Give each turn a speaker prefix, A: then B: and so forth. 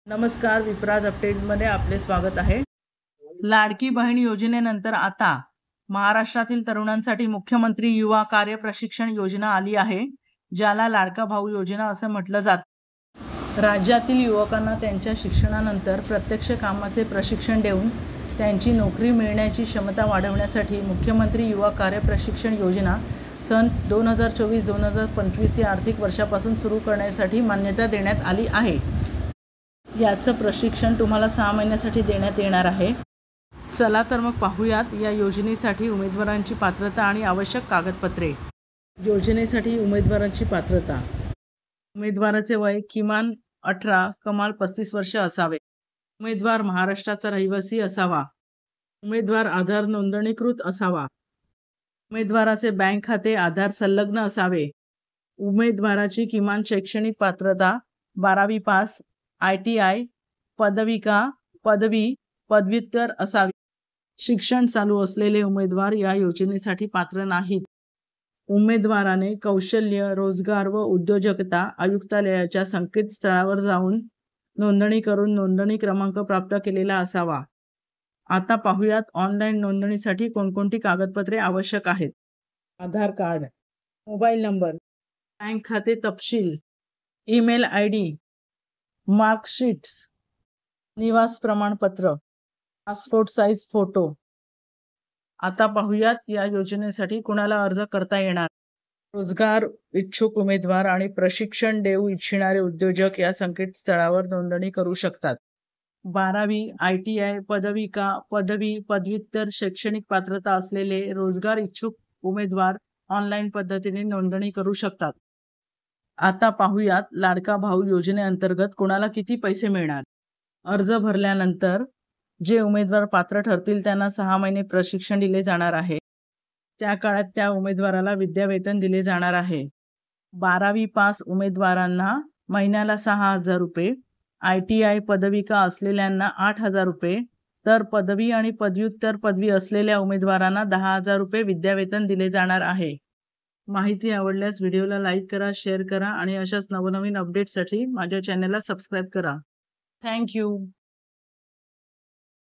A: नमस्कार, विप्राज अपडेटमध्ये आपले स्वागत आहे। लाडकी बहीण योजनेनंतर आता महाराष्ट्रातील तरुणांसाठी मुख्यमंत्री युवा कार्य प्रशिक्षण योजना आली आहे, ज्याला लाडका भाऊ योजना असे म्हटलं जातं। राज्यातील युवकांना त्यांच्या शिक्षणानंतर प्रत्यक्ष कामाचे प्रशिक्षण देऊन त्यांची नोकरी मिळण्याची क्षमता वाढवण्यासाठी मुख्यमंत्री युवा कार्य प्रशिक्षण योजना सन 2024-2025 या आर्थिक वर्षापासून सुरू करण्यासाठी मान्यता देण्यात आली आहे। याचं प्रशिक्षण तुम्हाला 6 महिन्यासाठी देण्यात येणार आहे। चला तर मग पाहूयात या योजनेसाठी उमेदवारांची पात्रता आणि आवश्यक कागदपत्रे। योजनेसाठी उमेदवारांची पात्रता: उमेदवाराचे वय किमान 18 कमाल 35 वर्ष असावे। उमेदवार महाराष्ट्राचा रहिवासी असावा। उमेदवार आधार नोंदणीकृत असावा। उमेदवाराचे बँक खाते आधार संलग्न असावे। उमेदवाराची किमान शैक्षणिक पात्रता 12वी पास, ITI, पदविका, पदवी, पदव्युत्तर असावी। शिक्षण चालू असलेले उमेदवार या योजनेसाठी पात्र नाहीत। उमेदवाराने कौशल्य, रोजगार व उद्योजकता आयुक्तालयाच्या संकेतस्थळावर जाऊन नोंदणी करून नोंदणी क्रमांक प्राप्त केलेला असावा। आता पाहूयात ऑनलाईन नोंदणीसाठी कोणकोणती कागदपत्रे आवश्यक आहेत। आधार कार्ड, मोबाईल नंबर, बँक खाते तपशील, ईमेल ID, मार्कशीट्स, निवास प्रमाणपत्र, पासपोर्ट साईज फोटो। आता पाहूयात या योजनेसाठी कुणाला अर्ज करता येणार। रोजगार इच्छुक उमेदवार आणि प्रशिक्षण देऊ इच्छिणारे उद्योजक या संकेतस्थळावर नोंदणी करू शकतात। 12वी, ITI, पदविका, पदवी, पदव्युत्तर शैक्षणिक पात्रता असलेले रोजगार इच्छुक उमेदवार ऑनलाईन पद्धतीने नोंदणी करू शकतात। आता पाहूयात लाडका भाऊ योजनेअंतर्गत कोणाला किती पैसे मिळणार। अर्ज भरल्यानंतर जे उमेदवार पात्र ठरतील त्यांना 6 महिने प्रशिक्षण दिले जाणार आहे। त्या काळात त्या उमेदवाराला विद्यावेतन दिले जाणार आहे। 12वी पास उमेदवारांना महिन्याला 6,000 रुपये, ITI पदविका असलेल्यांना 8,000 रुपये, तर पदवी आणि पदव्युत्तर पदवी असलेल्या उमेदवारांना 10,000 रुपये विद्यावेतन दिले जाणार आहे। माहिती आवडल्यास व्हिडिओला लाईक करा, शेअर करा आणि अशाच नवनवीन अपडेट्ससाठी माझ्या चॅनलला सबस्क्राईब करा। Thank you.